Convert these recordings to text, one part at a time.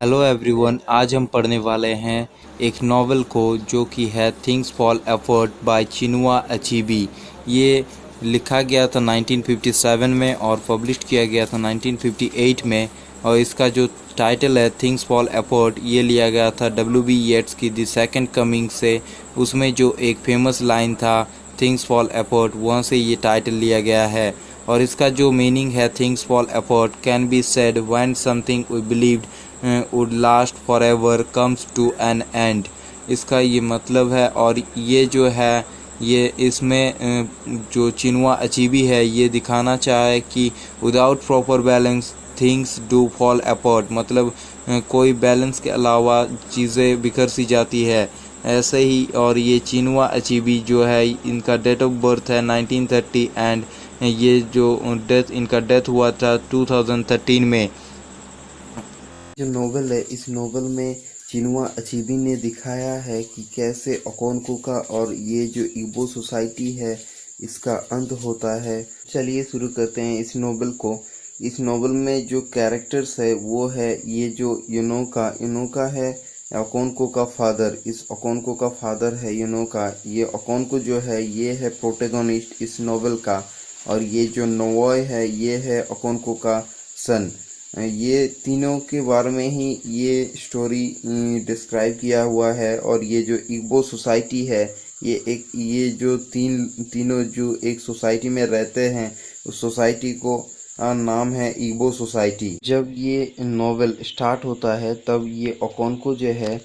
Hello everyone, आज हम पढ़ने वाले हैं एक नावल को जो कि है things fall Apart by Chinua Achebe. ये लिखा गया था 1957 में और पब्लिश किया गया था 1958 में। और इसका जो टाइटल है थिंग्स फॉल अपार्ट, ये लिया गया था W.B. येट्स की द सेकंड कमिंग से। उसमें जो एक फेमस लाइन था थिंग्स फॉल अपार्ट, वहाँ से ये टाइटल लिया गया है। और इसका जो मीनिंग है things fall apart can be said when something we believed would last forever comes to an end. इसका ये मतलब है। और ये जो है ये इसमें जो चिनुआ अचीबी है ये दिखाना चाहे कि without proper balance things do fall apart, मतलब कोई बैलेंस के अलावा चीज़ें बिखर सी जाती है ऐसे ही। और ये चिनुआ अचीबी जो है इनका डेट ऑफ बर्थ है 1930 एंड ये जो इनका डेथ हुआ था 2013 में। जो नोवेल है, इस नोवेल में चिनुआ अचीबी ने दिखाया है कि कैसे ओकोंको का और ये जो इग्बो सोसाइटी है इसका अंत होता है। चलिए शुरू करते हैं इस नोवेल को। इस नोवेल में जो कैरेक्टर्स है वो है ये जो यूनोका है ओकोंको का फादर। इस ओकोंको का फादर है यूनोका। ये ओकोंको जो है ये है प्रोटेगोनिस्ट इस नोवेल का। और ये जो नोवॉय है ये है ओकोंको का सन। ये तीनों के बारे में ही ये स्टोरी डिस्क्राइब किया हुआ है। और ये जो इग्बो सोसाइटी है ये जो तीनों जो एक सोसाइटी में रहते हैं उस सोसाइटी को नाम है इग्बो सोसाइटी। जब ये नॉवेल स्टार्ट होता है तब ये ओकोंको जो है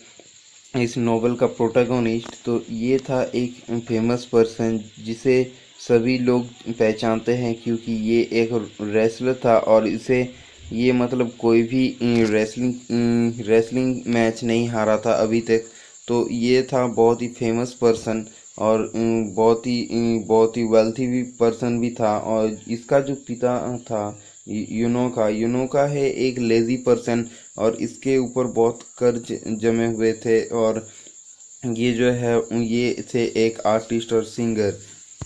इस नॉवेल का प्रोटैगोनिस्ट, तो ये था एक फेमस पर्सन जिसे सभी लोग पहचानते हैं क्योंकि ये एक रेसलर था। और इसे ये मतलब कोई भी रेसलिंग मैच नहीं हारा था अभी तक। तो ये था बहुत ही फेमस पर्सन और बहुत ही वेल्थी भी पर्सन भी था। और इसका जो पिता था यूनोका है एक लेजी पर्सन और इसके ऊपर बहुत कर्ज जमे हुए थे। और ये जो है ये थे एक आर्टिस्ट और सिंगर।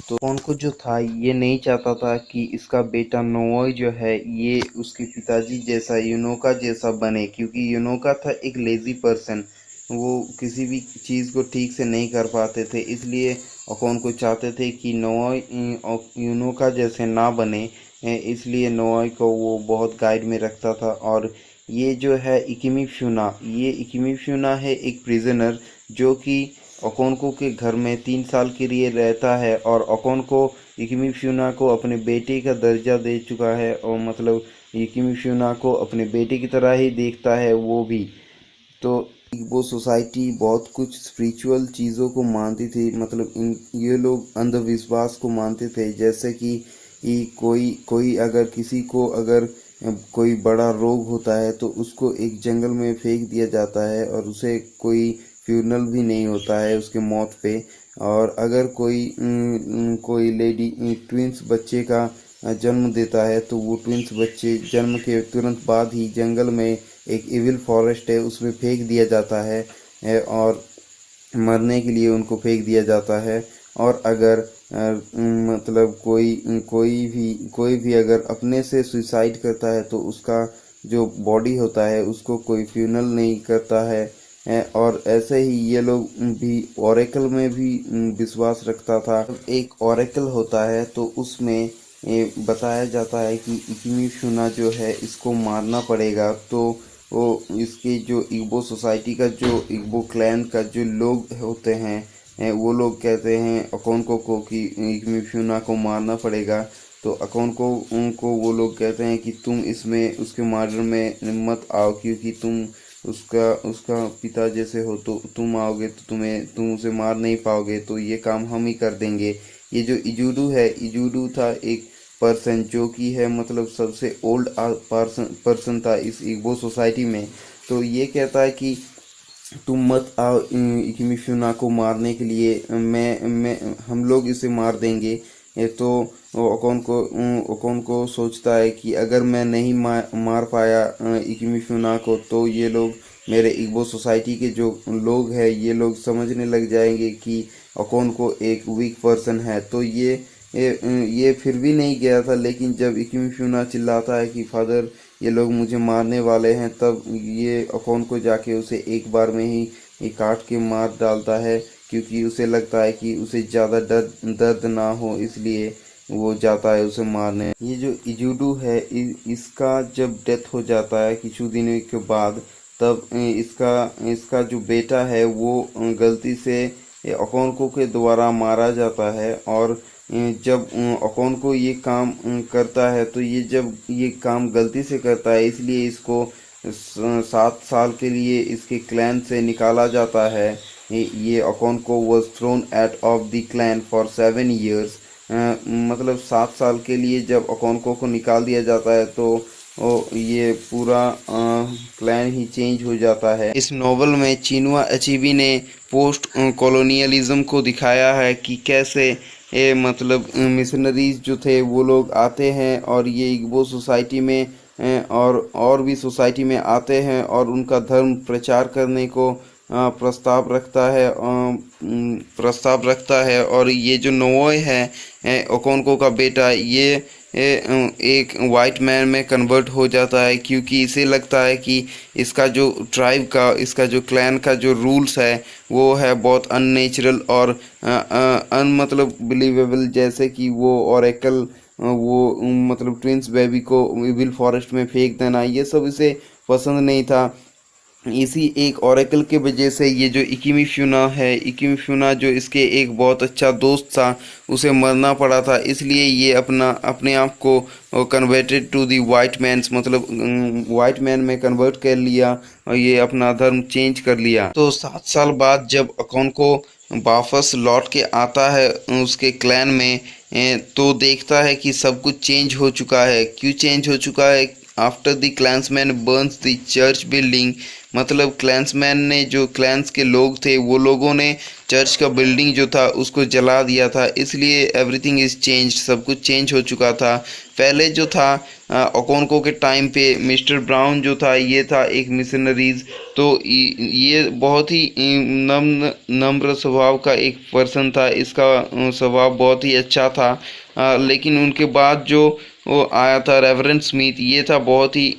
तो कौनको जो था ये नहीं चाहता था कि इसका बेटा नोओय जो है ये उसके पिताजी जैसा यूनोका जैसा बने, क्योंकि यूनोका था एक लेजी पर्सन। वो किसी भी चीज़ को ठीक से नहीं कर पाते थे, इसलिए अकोन को चाहते थे कि नोओय यूनोका जैसे ना बने। इसलिए नोओय को वो बहुत गाइड में रखता था। और ये जो है इकिमी फ्यूना है एक प्रिजनर जो कि ओकोंको के घर में 3 साल के लिए रहता है। और ओकोंको इकिमी फ्यूना को अपने बेटे का दर्जा दे चुका है और मतलब इकिमी फ्यूना को अपने बेटे की तरह ही देखता है वो भी। तो वो सोसाइटी बहुत कुछ स्पिरिचुअल चीज़ों को मानती थी, मतलब इन ये लोग अंधविश्वास को मानते थे। जैसे कि कोई कोई अगर किसी को अगर कोई बड़ा रोग होता है तो उसको एक जंगल में फेंक दिया जाता है और उसे कोई फ्यूनरल भी नहीं होता है उसके मौत पे। और अगर कोई लेडी ट्विंस बच्चे का जन्म देता है तो वो ट्विंस बच्चे जन्म के तुरंत बाद ही जंगल में एक इविल फॉरेस्ट है उसमें फेंक दिया जाता है और मरने के लिए उनको फेंक दिया जाता है। और अगर मतलब कोई भी अगर अपने से सुसाइड करता है तो उसका जो बॉडी होता है उसको कोई फ्यूनल नहीं करता है। और ऐसे ही ये लोग भी ओरेकल में भी विश्वास रखता था। एक ओरेकल होता है तो उसमें ये बताया जाता है कि इकिमी फुना जो है इसको मारना पड़ेगा। तो वो इसकी जो इग्बो सोसाइटी का जो इग्बो क्लैन का जो लोग होते हैं वो लोग कहते हैं अकोंको को कि इकिमी फुना को मारना पड़ेगा। तो अकोंको उनको वो लोग कहते हैं कि तुम इसमें उसके मर्डर में मत आओ क्योंकि तुम उसका उसका पिता जैसे हो, तो तुम आओगे तो तुम उसे मार नहीं पाओगे, तो ये काम हम ही कर देंगे। ये जो इजूडू था एक पर्सन जो कि है मतलब सबसे ओल्ड पर्सन था इस इग्बो सोसाइटी में। तो ये कहता है कि तुम मत आओ इकिमिफुना को मारने के लिए, मैं हम लोग इसे मार देंगे। ये तो ओकोन को सोचता है कि अगर मैं नहीं मार पाया इकिमिफुना को तो ये लोग मेरे इग्बो सोसाइटी के जो लोग हैं ये लोग समझने लग जाएंगे कि ओकोन को एक वीक पर्सन है। तो ये फिर भी नहीं गया था। लेकिन जब इकिमिफुना चिल्लाता है कि फादर ये लोग मुझे मारने वाले हैं, तब ये अकोन को जाके उसे एक बार में ही ये काट के मार डालता है, क्योंकि उसे लगता है कि उसे ज़्यादा दर्द ना हो, इसलिए वो जाता है उसे मारने। ये जो इजुडू है इसका जब डेथ हो जाता है कुछ दिनों के बाद, तब इसका इसका जो बेटा है वो गलती से ओकोंको के द्वारा मारा जाता है। और जब ओकोंको ये काम करता है, तो ये जब ये काम गलती से करता है, इसलिए इसको 7 साल के लिए इसके क्लैन से निकाला जाता है। ये Okonkwo was thrown out of the clan for 7 years। मतलब 7 साल के लिए जब ओकोंको को निकाल दिया जाता है, तो ये पूरा क्लैन ही चेंज हो जाता है। इस नॉवल में चिनुआ अचीबी ने पोस्ट कॉलोनियलिज्म को दिखाया है कि कैसे मतलब मिशनरीज जो थे वो लोग आते हैं और ये इग्बो सोसाइटी में और भी सोसाइटी में आते हैं और उनका धर्म प्रचार करने को प्रस्ताव रखता है। और ये जो नोए है ओकोंको का बेटा, ये एक वाइट मैन में कन्वर्ट हो जाता है, क्योंकि इसे लगता है कि इसका जो ट्राइब का, इसका जो क्लैन का जो रूल्स है वो है बहुत अननेचुरल और मतलब बिलीवेबल, जैसे कि वो ओरेकल वो मतलब ट्विंस बेबी को विल फॉरेस्ट में फेंक देना, ये सब इसे पसंद नहीं था। इसी एक ओरेकल के वजह से ये जो इकिमीफ्यूना जो इसके एक बहुत अच्छा दोस्त था, उसे मरना पड़ा था। इसलिए ये अपने आप को converted to the white mans, मतलब वाइट मैन में कन्वर्ट कर लिया और ये अपना धर्म चेंज कर लिया। तो 7 साल बाद जब ओकोंको वापस लौट के आता है उसके क्लैन में, तो देखता है कि सब कुछ चेंज हो चुका है। क्यों चेंज हो चुका है? After the clansmen burn the church building, मतलब क्लैंसमैन ने, जो क्लैंस के लोग थे वो लोगों ने चर्च का बिल्डिंग जो था उसको जला दिया था। इसलिए एवरीथिंग इज चेंज्ड, सब कुछ चेंज हो चुका था। पहले जो था ओकोंको के टाइम पे मिस्टर ब्राउन जो था, ये था एक मिशनरीज, तो ये बहुत ही नम्र स्वभाव का एक पर्सन था। इसका स्वभाव बहुत ही अच्छा था। लेकिन उनके बाद जो वो आया था रेवरेंड स्मिथ, ये था बहुत ही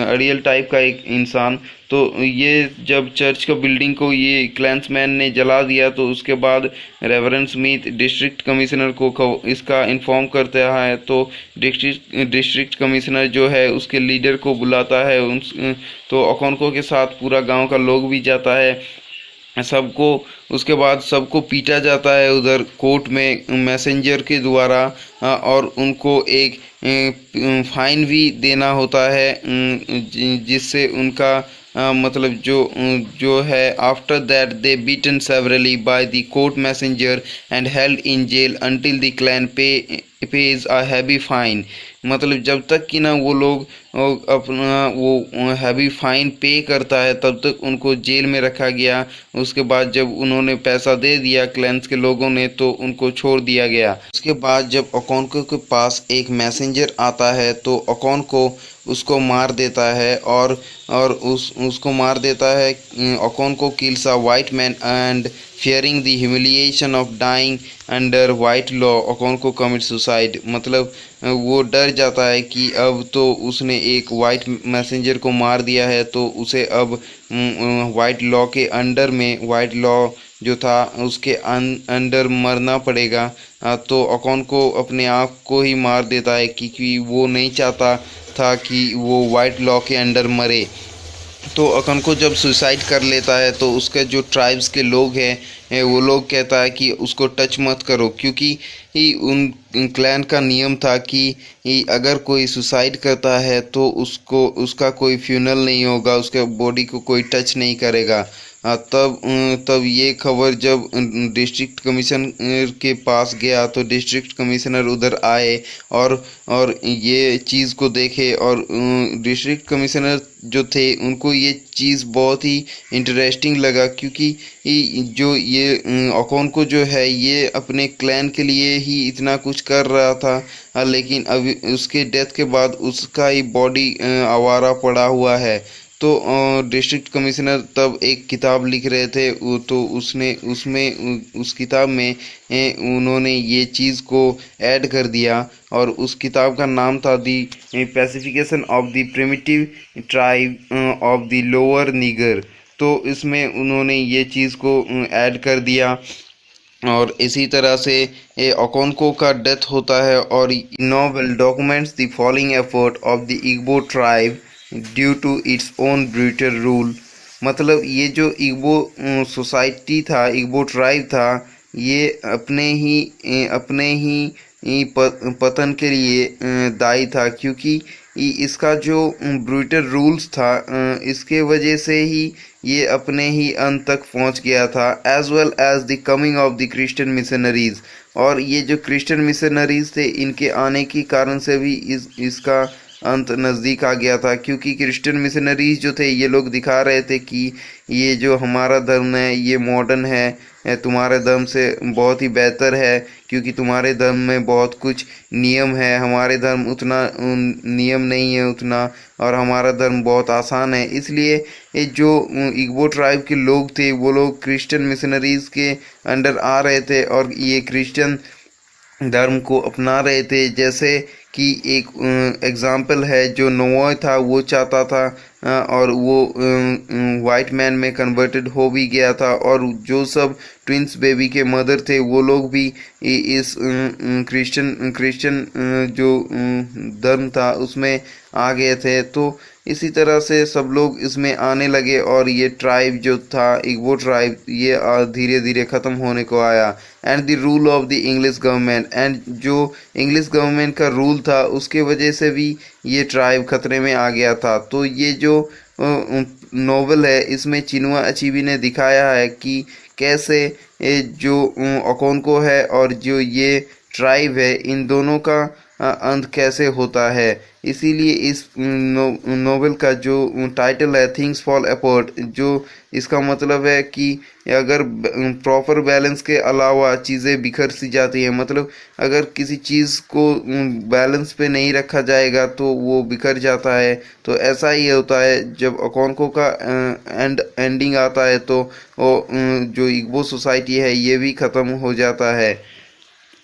अड़ियल टाइप का एक इंसान। तो ये जब चर्च का बिल्डिंग को ये क्लैंसमैन ने जला दिया, तो उसके बाद रेवरेंड स्मिथ डिस्ट्रिक्ट कमिश्नर को इसका इन्फॉर्म करता है। तो डिस्ट्रिक्ट कमिश्नर जो है उसके लीडर को बुलाता है। तो ओकोंको के साथ पूरा गांव का लोग भी जाता है सबको। उसके बाद सबको पीटा जाता है उधर कोर्ट में मैसेंजर के द्वारा, और उनको एक फाइन भी देना होता है, जिससे उनका मतलब जो है after that they beaten severely by the court messenger and held in jail until the clan pays a heavy fine. मतलब जब तक कि ना वो लोग अपना वो हैवी फाइन पे करता है, तब तक उनको जेल में रखा गया। उसके बाद जब उन्होंने पैसा दे दिया क्लैंस के लोगों ने, तो उनको छोड़ दिया गया। उसके बाद जब ओकोंको के पास एक मैसेंजर आता है, तो ओकोंको उसको मार देता है और उसको मार देता है। Okonkwo kills a white man and fearing the humiliation of dying under white law, Okonkwo commit suicide। मतलब वो डर जाता है कि अब तो उसने एक वाइट मैसेंजर को मार दिया है, तो उसे अब वाइट लॉ के अंडर में, वाइट लॉ जो था उसके अंडर मरना पड़ेगा। तो ओकोंको अपने आप को ही मार देता है, क्योंकि वो नहीं चाहता था कि वो वाइट लॉ के अंडर मरे। तो ओकोंको जब सुसाइड कर लेता है, तो उसके जो ट्राइब्स के लोग हैं वो लोग कहता है कि उसको टच मत करो, क्योंकि उन क्लैन का नियम था कि अगर कोई सुसाइड करता है तो उसका कोई फ्यूनरल नहीं होगा, उसके बॉडी को कोई टच नहीं करेगा। तब ये खबर जब डिस्ट्रिक्ट कमिश्नर के पास गया, तो डिस्ट्रिक्ट कमिश्नर उधर आए और ये चीज़ को देखे। और डिस्ट्रिक्ट कमिश्नर जो थे उनको ये चीज़ बहुत ही इंटरेस्टिंग लगा, क्योंकि जो ये ओकोंको जो है ये अपने क्लैन के लिए ही इतना कुछ कर रहा था, लेकिन अभी उसके डेथ के बाद उसका ही बॉडी आवारा पड़ा हुआ है। तो डिस्ट्रिक्ट कमिश्नर तब एक किताब लिख रहे थे, तो उसने उसमें उस किताब में उन्होंने ये चीज़ को ऐड कर दिया, और उस किताब का नाम था the pacification of the primitive tribe of the lower Niger. तो इसमें उन्होंने ये चीज़ को ऐड कर दिया। और इसी तरह से ओकोंको का डेथ होता है, और novel documents the following effort of the Igbo tribe due to its own brutal rule. मतलब ये जो इग्बो सोसाइटी था, इग्बो ट्राइब था, ये अपने ही पतन के लिए दायी था, क्योंकि इसका जो ब्रूटल रूल्स था, इसके वजह से ही ये अपने ही अंत तक पहुंच गया था। As well as the coming of the Christian missionaries, और ये जो क्रिश्चियन मिशनरीज थे, इनके आने के कारण से भी इसका अंत नज़दीक आ गया था, क्योंकि क्रिश्चियन मिशनरीज जो थे, ये लोग दिखा रहे थे कि ये जो हमारा धर्म है ये मॉडर्न है, तुम्हारे धर्म से बहुत ही बेहतर है, क्योंकि तुम्हारे धर्म में बहुत कुछ नियम है, हमारे धर्म उतना नियम नहीं है उतना, और हमारा धर्म बहुत आसान है। इसलिए ये जो इग्बो ट्राइब के लोग थे, वो लोग क्रिश्चियन मिशनरीज के अंडर आ रहे थे और ये क्रिश्चियन धर्म को अपना रहे थे। जैसे कि एक एग्जाम्पल है, जो नोआ था वो चाहता था और वो वाइट मैन में कन्वर्टेड हो भी गया था, और जो सब ट्विंस बेबी के मदर थे वो लोग भी इस क्रिश्चियन जो धर्म था उसमें आ गए थे। तो इसी तरह से सब लोग इसमें आने लगे, और ये ट्राइब जो था, इग्बो ट्राइब, ये धीरे धीरे ख़त्म होने को आया। And the rule of the English government, and जो इंग्लिश गवर्नमेंट का रूल था उसके वजह से भी ये ट्राइब खतरे में आ गया था। तो ये जो नोवेल है, इसमें चिनुआ अचीबी ने दिखाया है कि कैसे जो ओकोंको है और जो ये ट्राइब है, इन दोनों का अंत कैसे होता है। इसीलिए इस नोवेल का जो टाइटल है थिंग्स फॉल अपार्ट, जो इसका मतलब है कि अगर प्रॉपर बैलेंस के अलावा चीज़ें बिखर सी जाती हैं, मतलब अगर किसी चीज़ को बैलेंस पे नहीं रखा जाएगा तो वो बिखर जाता है। तो ऐसा ही होता है, जब ओकोंको का एंडिंग आता है तो वो जो इग्बो सोसाइटी है ये भी ख़त्म हो जाता है।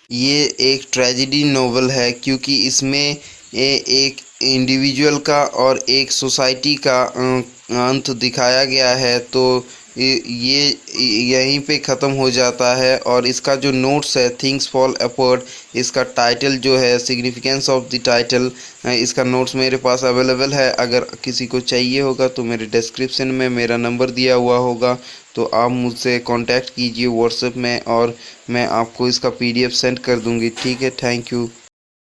ये एक ट्रेजेडी नोवेल है, क्योंकि इसमें एक इंडिविजुअल का और एक सोसाइटी का अंत दिखाया गया है। तो ये यहीं पे ख़त्म हो जाता है। और इसका जो नोट्स है थिंग्स फॉल अपार्ट, इसका टाइटल जो है सिग्निफिकेंस ऑफ द टाइटल, इसका नोट्स मेरे पास अवेलेबल है। अगर किसी को चाहिए होगा तो मेरे डिस्क्रिप्शन में मेरा नंबर दिया हुआ होगा, तो आप मुझसे कांटेक्ट कीजिए व्हाट्सएप में, और मैं आपको इसका PDF सेंड कर दूंगी। ठीक है, थैंक यू।